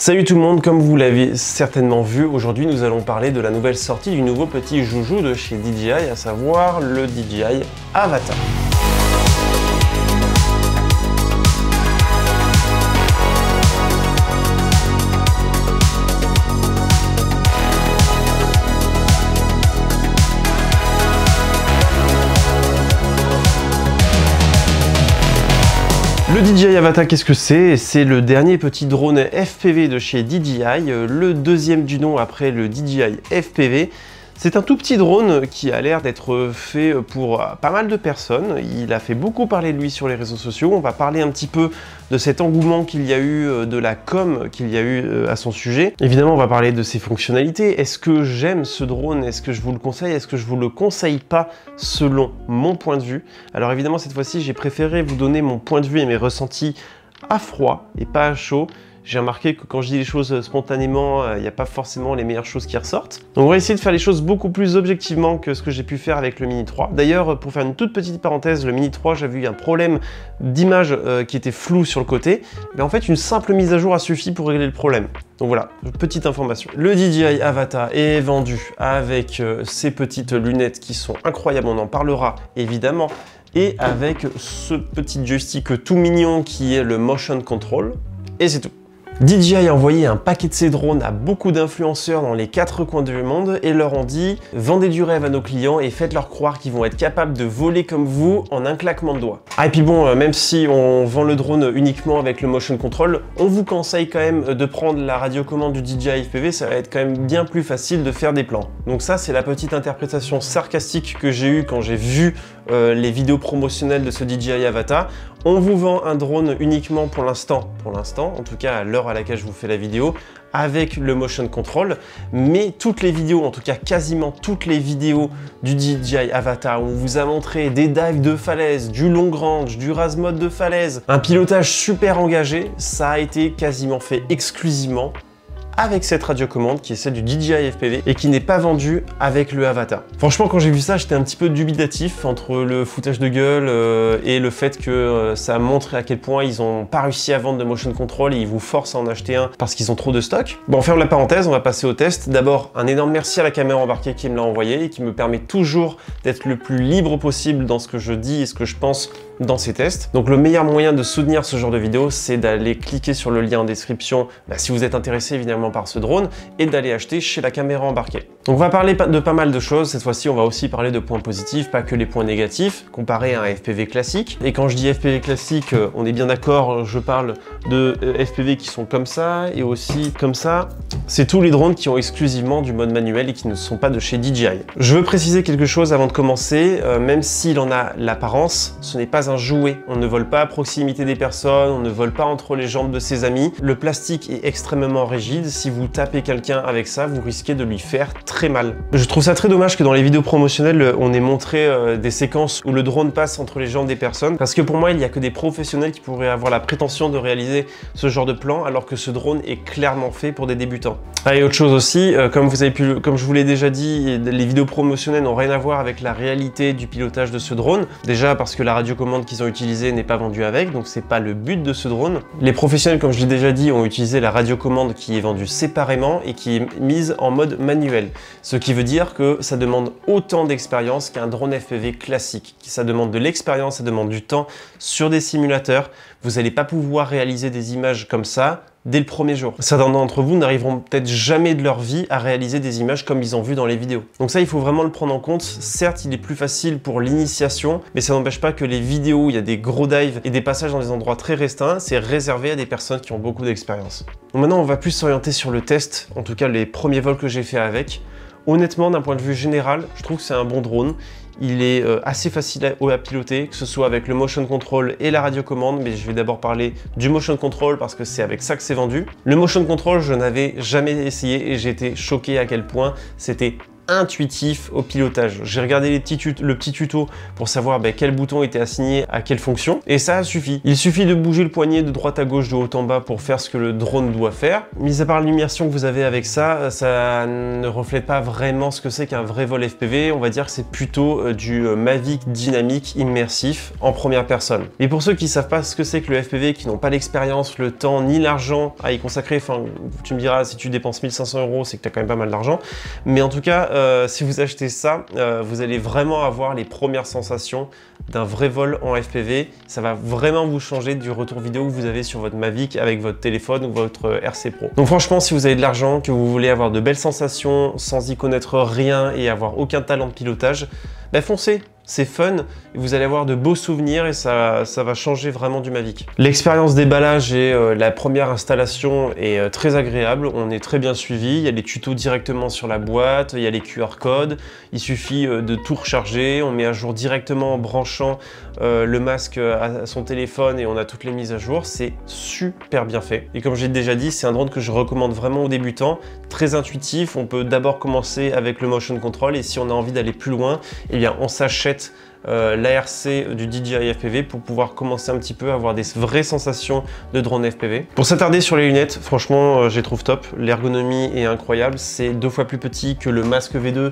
Salut tout le monde, comme vous l'avez certainement vu, aujourd'hui nous allons parler de la nouvelle sortie du nouveau petit joujou de chez DJI, à savoir le DJI Avata. Le DJI Avata, qu'est-ce que c'est? C'est le dernier petit drone FPV de chez DJI, le deuxième du nom après le DJI FPV. C'est un tout petit drone qui a l'air d'être fait pour pas mal de personnes. Il a fait beaucoup parler de lui sur les réseaux sociaux. On va parler un petit peu de cet engouement qu'il y a eu, de la com qu'il y a eu à son sujet. Évidemment, on va parler de ses fonctionnalités. Est-ce que j'aime ce drone? Est-ce que je vous le conseille? Est-ce que je vous le conseille pas selon mon point de vue? Alors évidemment, cette fois-ci, j'ai préféré vous donner mon point de vue et mes ressentis à froid et pas à chaud. J'ai remarqué que quand je dis les choses spontanément, il n'y a pas forcément les meilleures choses qui ressortent. Donc on va essayer de faire les choses beaucoup plus objectivement que ce que j'ai pu faire avec le Mini 3. D'ailleurs, pour faire une toute petite parenthèse, le Mini 3, j'avais eu un problème d'image qui était flou sur le côté. Mais en fait, une simple mise à jour a suffi pour régler le problème. Donc voilà, petite information. Le DJI Avata est vendu avec ces petites lunettes qui sont incroyables, on en parlera évidemment. Et avec ce petit joystick tout mignon qui est le Motion Control. Et c'est tout. DJI a envoyé un paquet de ces drones à beaucoup d'influenceurs dans les 4 coins du monde et leur ont dit « Vendez du rêve à nos clients et faites-leur croire qu'ils vont être capables de voler comme vous en un claquement de doigts. » Ah et puis bon, même si on vend le drone uniquement avec le motion control, on vous conseille quand même de prendre la radiocommande du DJI FPV, ça va être quand même bien plus facile de faire des plans. Donc ça, c'est la petite interprétation sarcastique que j'ai eue quand j'ai vu les vidéos promotionnelles de ce DJI Avata. On vous vend un drone uniquement pour l'instant, en tout cas à l'heure à laquelle je vous fais la vidéo, avec le motion control, mais toutes les vidéos, en tout cas quasiment toutes les vidéos du DJI Avata, où on vous a montré des dives de falaise, du long range, du rase mode de falaise, un pilotage super engagé, ça a été quasiment fait exclusivement avec cette radiocommande qui est celle du DJI FPV et qui n'est pas vendue avec le Avata. Franchement, quand j'ai vu ça, j'étais un petit peu dubitatif entre le foutage de gueule et le fait que ça montre à quel point ils n'ont pas réussi à vendre de motion control et ils vous forcent à en acheter un parce qu'ils ont trop de stock. Bon, on ferme la parenthèse, on va passer au test. D'abord, un énorme merci à la caméra embarquée qui me l'a envoyé et qui me permet toujours d'être le plus libre possible dans ce que je dis et ce que je pense dans ces tests. Donc le meilleur moyen de soutenir ce genre de vidéo, c'est d'aller cliquer sur le lien en description si vous êtes intéressé évidemment par ce drone et d'aller acheter chez la caméra embarquée. Donc on va parler de pas mal de choses, cette fois-ci on va aussi parler de points positifs, pas que les points négatifs, comparé à un FPV classique. Et quand je dis FPV classique, on est bien d'accord, je parle de FPV qui sont comme ça et aussi comme ça. C'est tous les drones qui ont exclusivement du mode manuel et qui ne sont pas de chez DJI. Je veux préciser quelque chose avant de commencer, même s'il en a l'apparence, ce n'est pas un jouet. On ne vole pas à proximité des personnes, on ne vole pas entre les jambes de ses amis. Le plastique est extrêmement rigide. Si vous tapez quelqu'un avec ça, vous risquez de lui faire très mal. Je trouve ça très dommage que dans les vidéos promotionnelles, on ait montré des séquences où le drone passe entre les jambes des personnes. Parce que pour moi, il n'y a que des professionnels qui pourraient avoir la prétention de réaliser ce genre de plan, alors que ce drone est clairement fait pour des débutants. Ah, et autre chose aussi, comme je vous l'ai déjà dit, les vidéos promotionnelles n'ont rien à voir avec la réalité du pilotage de ce drone. Déjà parce que la radiocommande qu'ils ont utilisée n'est pas vendue avec, donc c'est pas le but de ce drone. Les professionnels, comme je l'ai déjà dit, ont utilisé la radiocommande qui est vendue séparément et qui est mise en mode manuel. Ce qui veut dire que ça demande autant d'expérience qu'un drone FPV classique. Ça demande de l'expérience, ça demande du temps sur des simulateurs. Vous n'allez pas pouvoir réaliser des images comme ça dès le premier jour. Certains d'entre vous n'arriveront peut-être jamais de leur vie à réaliser des images comme ils ont vu dans les vidéos. Donc ça, il faut vraiment le prendre en compte. Certes, il est plus facile pour l'initiation, mais ça n'empêche pas que les vidéos où il y a des gros dives et des passages dans des endroits très restreints, c'est réservé à des personnes qui ont beaucoup d'expérience. Donc maintenant, on va plus s'orienter sur le test, en tout cas les premiers vols que j'ai fait avec. Honnêtement, d'un point de vue général, je trouve que c'est un bon drone. Il est assez facile à piloter, que ce soit avec le motion control et la radiocommande, mais je vais d'abord parler du motion control parce que c'est avec ça que c'est vendu. Le motion control, je n'avais jamais essayé et j'ai été choqué à quel point c'était intuitif au pilotage. J'ai regardé le petit tuto pour savoir quel bouton était assigné à quelle fonction et ça suffit. Il suffit de bouger le poignet de droite à gauche, de haut en bas pour faire ce que le drone doit faire. Mis à part l'immersion que vous avez avec ça, ça ne reflète pas vraiment ce que c'est qu'un vrai vol FPV. On va dire que c'est plutôt du Mavic dynamique immersif en première personne. Et pour ceux qui savent pas ce que c'est que le FPV, qui n'ont pas l'expérience, le temps ni l'argent à y consacrer, enfin tu me diras, si tu dépenses 1500 €, c'est que tu as quand même pas mal d'argent. Mais en tout cas, si vous achetez ça, vous allez vraiment avoir les premières sensations d'un vrai vol en FPV. Ça va vraiment vous changer du retour vidéo que vous avez sur votre Mavic avec votre téléphone ou votre RC Pro. Donc franchement, si vous avez de l'argent, que vous voulez avoir de belles sensations sans y connaître rien et avoir aucun talent de pilotage, foncez, c'est fun, vous allez avoir de beaux souvenirs et ça va changer vraiment du Mavic. L'expérience déballage et la première installation est très agréable, on est très bien suivi, il y a les tutos directement sur la boîte, il y a les QR codes, il suffit de tout recharger, on met à jour directement en branchant le masque à son téléphone et on a toutes les mises à jour, c'est super bien fait. Et comme j'ai déjà dit, c'est un drone que je recommande vraiment aux débutants, très intuitif, on peut d'abord commencer avec le motion control et si on a envie d'aller plus loin, eh bien on s'achète l'ARC du DJI FPV pour pouvoir commencer un petit peu à avoir des vraies sensations de drone FPV. Pour s'attarder sur les lunettes, franchement je les trouve top, l'ergonomie est incroyable, c'est 2 fois plus petit que le masque V2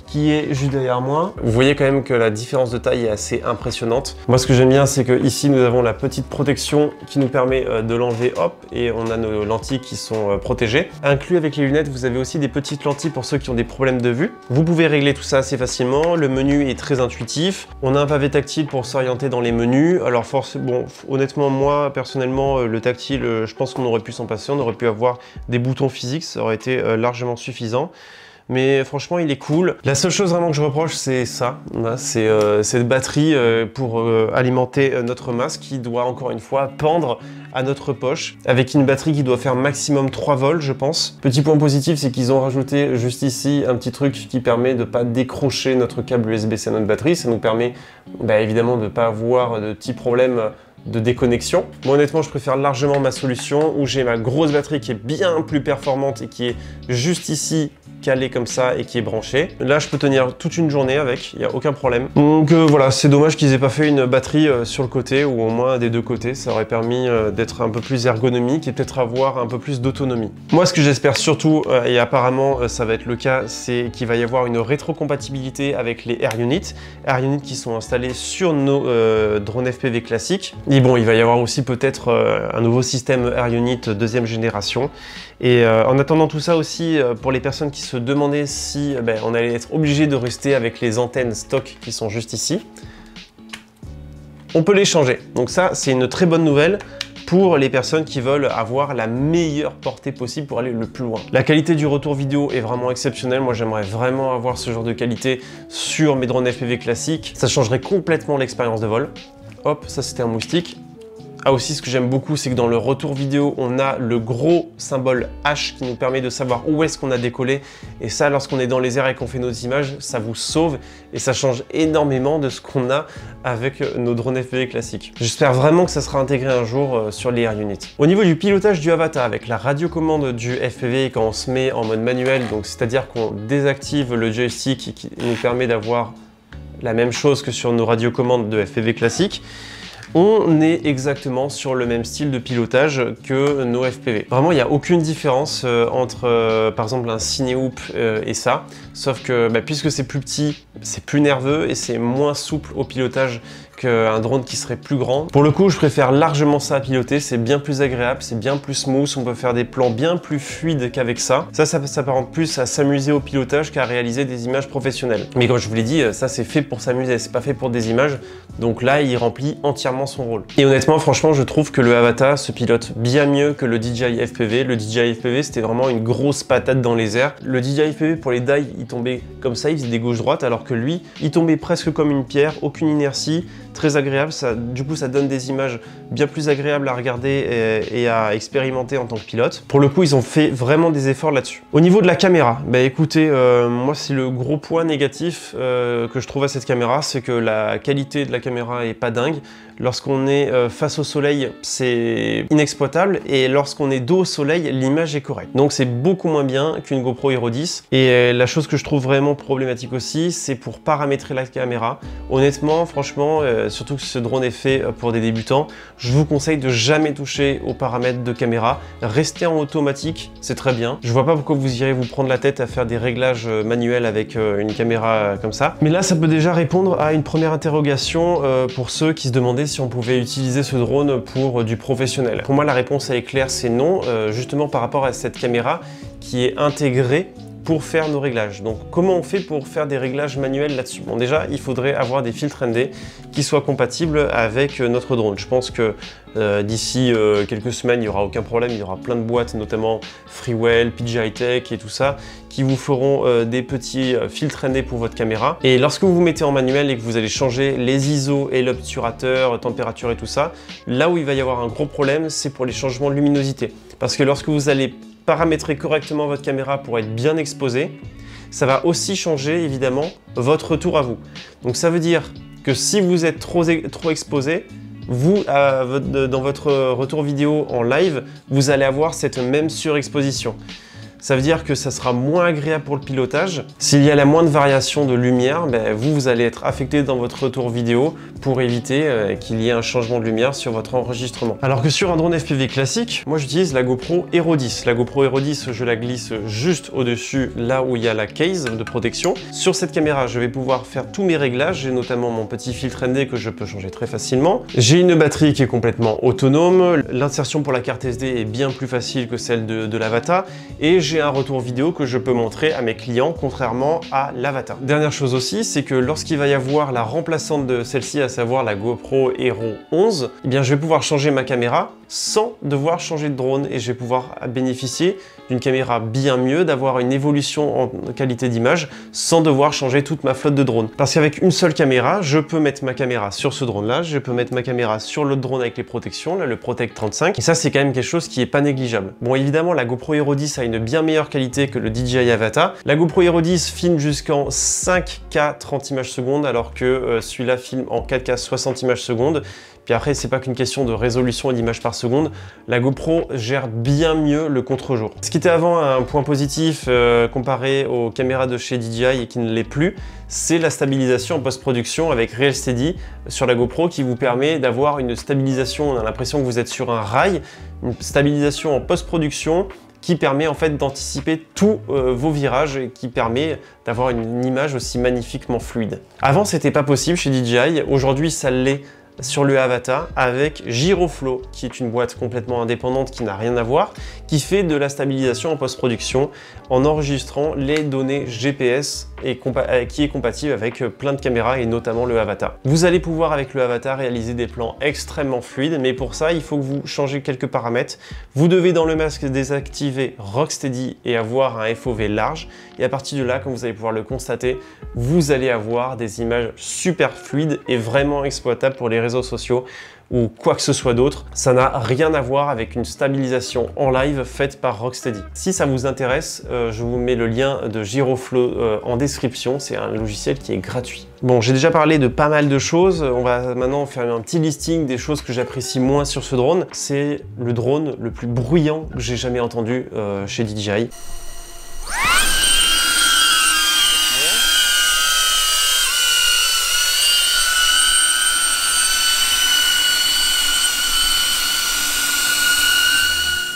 qui est juste derrière moi. Vous voyez quand même que la différence de taille est assez impressionnante. Moi ce que j'aime bien c'est que ici nous avons la petite protection qui nous permet de l'enlever, hop, et on a nos lentilles qui sont protégées. Inclus avec les lunettes, vous avez aussi des petites lentilles pour ceux qui ont des problèmes de vue. Vous pouvez régler tout ça assez facilement, le menu est très intuitif. On a un pavé tactile pour s'orienter dans les menus. Alors bon, honnêtement moi personnellement le tactile, je pense qu'on aurait pu s'en passer, on aurait pu avoir des boutons physiques, ça aurait été largement suffisant. Mais franchement il est cool. La seule chose vraiment que je reproche c'est ça, c'est cette batterie pour alimenter notre masque qui doit encore une fois pendre à notre poche avec une batterie qui doit faire maximum 3 volts je pense. Petit point positif c'est qu'ils ont rajouté juste ici un petit truc qui permet de ne pas décrocher notre câble USB-C à notre batterie. Ça nous permet évidemment de ne pas avoir de petits problèmes de déconnexion. Moi honnêtement je préfère largement ma solution où j'ai ma grosse batterie qui est bien plus performante et qui est juste ici calée comme ça et qui est branchée. Là je peux tenir toute une journée avec, il n'y a aucun problème. Donc voilà, c'est dommage qu'ils aient pas fait une batterie sur le côté ou au moins des deux côtés, ça aurait permis d'être un peu plus ergonomique et peut-être avoir un peu plus d'autonomie. Moi ce que j'espère surtout, et apparemment ça va être le cas, c'est qu'il va y avoir une rétrocompatibilité avec les Air Unit qui sont installés sur nos drones FPV classiques. Et bon, il va y avoir aussi peut-être un nouveau système Air Unit 2e génération. Et en attendant tout ça aussi, pour les personnes qui se demandaient si on allait être obligé de rester avec les antennes stock qui sont juste ici, on peut les changer. Donc ça, c'est une très bonne nouvelle pour les personnes qui veulent avoir la meilleure portée possible pour aller le plus loin. La qualité du retour vidéo est vraiment exceptionnelle. Moi, j'aimerais vraiment avoir ce genre de qualité sur mes drones FPV classiques. Ça changerait complètement l'expérience de vol. Hop, ça c'était un moustique. Ah aussi, ce que j'aime beaucoup, c'est que dans le retour vidéo, on a le gros symbole H qui nous permet de savoir où est-ce qu'on a décollé. Et ça, lorsqu'on est dans les airs et qu'on fait nos images, ça vous sauve et ça change énormément de ce qu'on a avec nos drones FPV classiques. J'espère vraiment que ça sera intégré un jour sur les Air Unit. Au niveau du pilotage du Avata, avec la radiocommande du FPV, quand on se met en mode manuel, donc c'est-à-dire qu'on désactive le joystick qui nous permet d'avoir la même chose que sur nos radiocommandes de FPV classiques, on est exactement sur le même style de pilotage que nos FPV. Vraiment, il n'y a aucune différence entre, par exemple, un Cinehoop et ça, sauf que puisque c'est plus petit, c'est plus nerveux et c'est moins souple au pilotage qu'un drone qui serait plus grand. Pour le coup, je préfère largement ça à piloter, c'est bien plus agréable, c'est bien plus smooth, on peut faire des plans bien plus fluides qu'avec ça. Ça s'apparente plus à s'amuser au pilotage qu'à réaliser des images professionnelles. Mais comme je vous l'ai dit, ça c'est fait pour s'amuser, c'est pas fait pour des images, donc là il remplit entièrement son rôle. Et honnêtement, franchement, je trouve que le Avata se pilote bien mieux que le DJI FPV. Le DJI FPV, c'était vraiment une grosse patate dans les airs. Le DJI FPV, pour les dives, il tombait comme ça, il faisait des gauches-droites, alors que lui, il tombait presque comme une pierre, aucune inertie. très agréable. Du coup, ça donne des images bien plus agréables à regarder et à expérimenter en tant que pilote. Pour le coup, ils ont fait vraiment des efforts là-dessus. Au niveau de la caméra, bah écoutez, moi c'est le gros point négatif que je trouve à cette caméra, c'est que la qualité de la caméra est pas dingue. Lorsqu'on est face au soleil, c'est inexploitable, et lorsqu'on est dos au soleil, l'image est correcte. Donc c'est beaucoup moins bien qu'une GoPro Hero 10. Et la chose que je trouve vraiment problématique aussi, c'est pour paramétrer la caméra. Honnêtement, franchement, surtout que ce drone est fait pour des débutants, je vous conseille de jamais toucher aux paramètres de caméra. Restez en automatique, c'est très bien. Je vois pas pourquoi vous irez vous prendre la tête à faire des réglages manuels avec une caméra comme ça. Mais là, ça peut déjà répondre à une première interrogation pour ceux qui se demandaient si on pouvait utiliser ce drone pour du professionnel. Pour moi, la réponse elle est claire, c'est non, justement par rapport à cette caméra qui est intégrée pour faire nos réglages. Donc comment on fait pour faire des réglages manuels là-dessus? Bon, déjà, il faudrait avoir des filtres ND qui soient compatibles avec notre drone. Je pense que d'ici quelques semaines, il n'y aura aucun problème. Il y aura plein de boîtes, notamment Freewell, PGI Tech et tout ça, qui vous feront des petits filtres ND pour votre caméra. Et lorsque vous vous mettez en manuel et que vous allez changer les ISO et l'obturateur, température et tout ça, là où il va y avoir un gros problème, c'est pour les changements de luminosité. Parce que lorsque vous allez paramétrer correctement votre caméra pour être bien exposé, ça va aussi changer évidemment votre retour à vous. Donc ça veut dire que si vous êtes trop exposé, vous, dans votre retour vidéo en live, vous allez avoir cette même surexposition. Ça veut dire que ça sera moins agréable pour le pilotage. S'il y a la moindre variation de lumière, vous allez être affecté dans votre retour vidéo pour éviter qu'il y ait un changement de lumière sur votre enregistrement. Alors que sur un drone FPV classique, moi j'utilise la GoPro Hero 10. La GoPro Hero 10, je la glisse juste au-dessus, là où il y a la case de protection. Sur cette caméra, je vais pouvoir faire tous mes réglages. J'ai notamment mon petit filtre ND que je peux changer très facilement. J'ai une batterie qui est complètement autonome. L'insertion pour la carte SD est bien plus facile que celle de l'Avata. Et j'ai un retour vidéo que je peux montrer à mes clients, contrairement à l'Avata. Dernière chose aussi, c'est que lorsqu'il va y avoir la remplaçante de celle-ci, à savoir la GoPro Hero 11, eh bien, je vais pouvoir changer ma caméra sans devoir changer de drone, et je vais pouvoir bénéficier d'une caméra bien mieux, d'avoir une évolution en qualité d'image sans devoir changer toute ma flotte de drones. Parce qu'avec une seule caméra, je peux mettre ma caméra sur ce drone-là, je peux mettre ma caméra sur l'autre drone avec les protections, là, le Protect 35, et ça c'est quand même quelque chose qui est pas négligeable. Bon, évidemment, la GoPro Hero 10 a une bien meilleure qualité que le DJI Avata. La GoPro Hero 10 filme jusqu'en 5K 30 images secondes, alors que celui-là filme en 4K 60 images secondes. Puis après, c'est pas qu'une question de résolution et d'images par seconde. La GoPro gère bien mieux le contre-jour. Ce qui était avant un point positif comparé aux caméras de chez DJI et qui ne l'est plus, c'est la stabilisation en post-production avec Real Steady sur la GoPro qui vous permet d'avoir une stabilisation, on a l'impression que vous êtes sur un rail, une stabilisation en post-production qui permet en fait d'anticiper tous vos virages et qui permet d'avoir une image aussi magnifiquement fluide. Avant, c'était pas possible chez DJI, aujourd'hui ça l'est sur le Avata avec Gyroflow, qui est une boîte complètement indépendante qui n'a rien à voir, qui fait de la stabilisation en post-production en enregistrant les données GPS et qui est compatible avec plein de caméras et notamment le Avata. Vous allez pouvoir avec le Avata réaliser des plans extrêmement fluides, mais pour ça il faut que vous changez quelques paramètres. Vous devez dans le masque désactiver Rocksteady et avoir un FOV large, et à partir de là, comme vous allez pouvoir le constater, vous allez avoir des images super fluides et vraiment exploitables pour les réseaux sociaux ou quoi que ce soit d'autre. Ça n'a rien à voir avec une stabilisation en live faite par Rocksteady. Si ça vous intéresse, je vous mets le lien de Gyroflow en description. C'est un logiciel qui est gratuit. Bon, j'ai déjà parlé de pas mal de choses. On va maintenant faire un petit listing des choses que j'apprécie moins sur ce drone. C'est le drone le plus bruyant que j'ai jamais entendu chez DJI.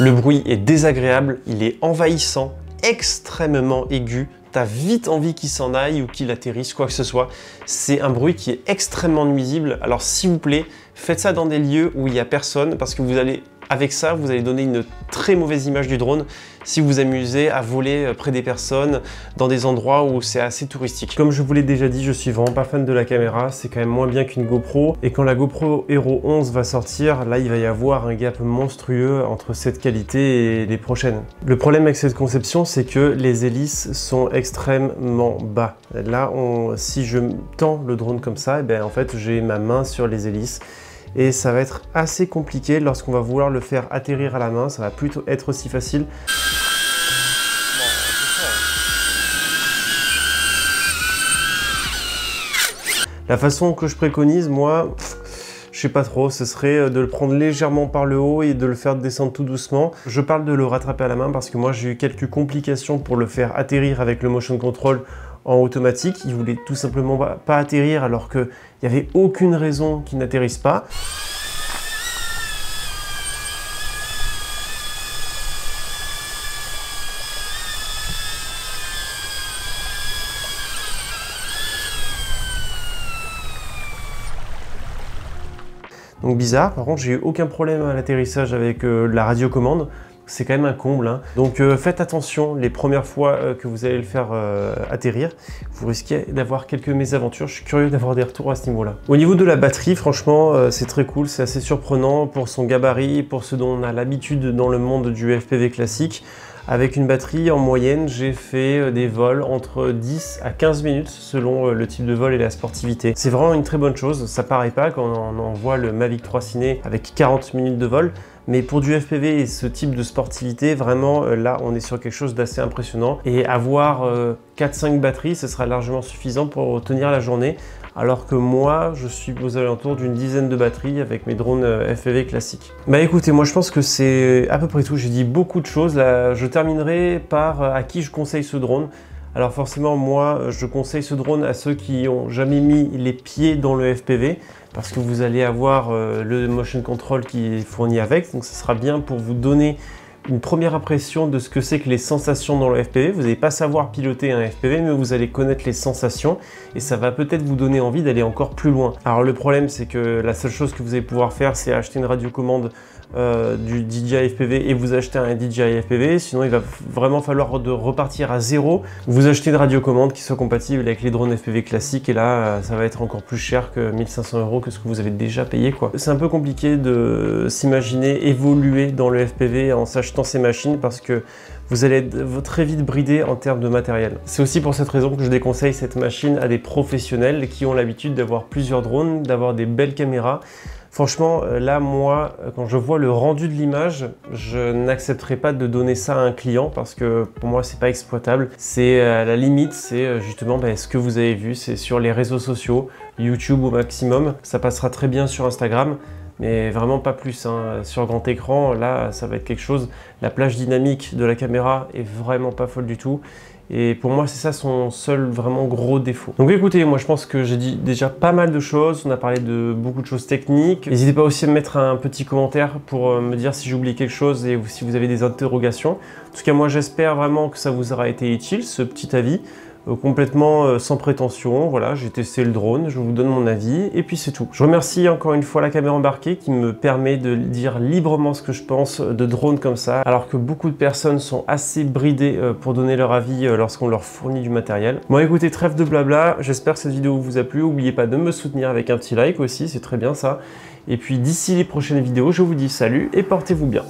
Le bruit est désagréable, il est envahissant, extrêmement aigu. T'as vite envie qu'il s'en aille ou qu'il atterrisse, quoi que ce soit. C'est un bruit qui est extrêmement nuisible. Alors s'il vous plaît, faites ça dans des lieux où il n'y a personne, parce que vous allez Avec ça, vous allez donner une très mauvaise image du drone si vous vous amusez à voler près des personnes dans des endroits où c'est assez touristique. Comme je vous l'ai déjà dit, je suis vraiment pas fan de la caméra, c'est quand même moins bien qu'une GoPro. Et quand la GoPro Hero 11 va sortir, là il va y avoir un gap monstrueux entre cette qualité et les prochaines. Le problème avec cette conception, c'est que les hélices sont extrêmement bas. Là, si je tends le drone comme ça, et bien, en fait j'ai ma main sur les hélices. Et ça va être assez compliqué lorsqu'on va vouloir le faire atterrir à la main, ça va plutôt être aussi facile. La façon que je préconise, moi, je sais pas trop, ce serait de le prendre légèrement par le haut et de le faire descendre tout doucement. Je parle de le rattraper à la main parce que moi j'ai eu quelques complications pour le faire atterrir avec le motion control en automatique. Il voulait tout simplement pas atterrir alors qu'il n'y avait aucune raison qu'il n'atterrisse pas. Donc bizarre, par contre j'ai eu aucun problème à l'atterrissage avec la radiocommande. C'est quand même un comble, hein. Donc faites attention les premières fois que vous allez le faire atterrir. Vous risquez d'avoir quelques mésaventures. Je suis curieux d'avoir des retours à ce niveau-là. Au niveau de la batterie, franchement, c'est très cool. C'est assez surprenant pour son gabarit, pour ce dont on a l'habitude dans le monde du FPV classique. Avec une batterie, en moyenne, j'ai fait des vols entre 10 à 15 minutes selon le type de vol et la sportivité. C'est vraiment une très bonne chose. Ça paraît pas quand on en voit le Mavic 3 Ciné avec 40 minutes de vol. Mais pour du FPV et ce type de sportivité, vraiment, là, on est sur quelque chose d'assez impressionnant. Et avoir 4-5 batteries, ce sera largement suffisant pour tenir la journée. Alors que moi, je suis aux alentours d'une dizaine de batteries avec mes drones FPV classiques. Bah écoutez, moi je pense que c'est à peu près tout. J'ai dit beaucoup de choses. Là, je terminerai par à qui je conseille ce drone. Alors forcément, moi, je conseille ce drone à ceux qui n'ont jamais mis les pieds dans le FPV parce que vous allez avoir le motion control qui est fourni avec. Donc ce sera bien pour vous donner une première impression de ce que c'est que les sensations dans le FPV. Vous n'allez pas savoir piloter un FPV, mais vous allez connaître les sensations et ça va peut-être vous donner envie d'aller encore plus loin. Alors le problème, c'est que la seule chose que vous allez pouvoir faire, c'est acheter une radiocommande du DJI FPV et vous acheter un DJI FPV. Sinon, il va vraiment falloir repartir à zéro. Vous achetez une radiocommande qui soit compatible avec les drones FPV classiques et là, ça va être encore plus cher que 1500 € que ce que vous avez déjà payé, quoi. C'est un peu compliqué de s'imaginer évoluer dans le FPV en s'achetant ces machines parce que vous allez être très vite bridé en termes de matériel. C'est aussi pour cette raison que je déconseille cette machine à des professionnels qui ont l'habitude d'avoir plusieurs drones, d'avoir des belles caméras. Franchement, là, moi, quand je vois le rendu de l'image, je n'accepterai pas de donner ça à un client parce que pour moi, c'est pas exploitable. C'est à la limite, c'est justement ce que vous avez vu, c'est sur les réseaux sociaux, YouTube au maximum. Ça passera très bien sur Instagram, mais vraiment pas plus, hein. Sur grand écran, là, ça va être quelque chose. La plage dynamique de la caméra est vraiment pas folle du tout. Et pour moi, c'est ça son seul vraiment gros défaut. Donc écoutez, moi je pense que j'ai dit déjà pas mal de choses. On a parlé de beaucoup de choses techniques. N'hésitez pas aussi à me mettre un petit commentaire pour me dire si j'ai oublié quelque chose et si vous avez des interrogations. En tout cas, moi j'espère vraiment que ça vous aura été utile, ce petit avis. Complètement sans prétention, voilà, j'ai testé le drone, je vous donne mon avis et puis c'est tout. Je remercie encore une fois la caméra embarquée qui me permet de dire librement ce que je pense de drones comme ça, alors que beaucoup de personnes sont assez bridées pour donner leur avis lorsqu'on leur fournit du matériel. Bon écoutez, trêve de blabla, j'espère que cette vidéo vous a plu, n'oubliez pas de me soutenir avec un petit like aussi, c'est très bien ça. Et puis d'ici les prochaines vidéos, je vous dis salut et portez-vous bien.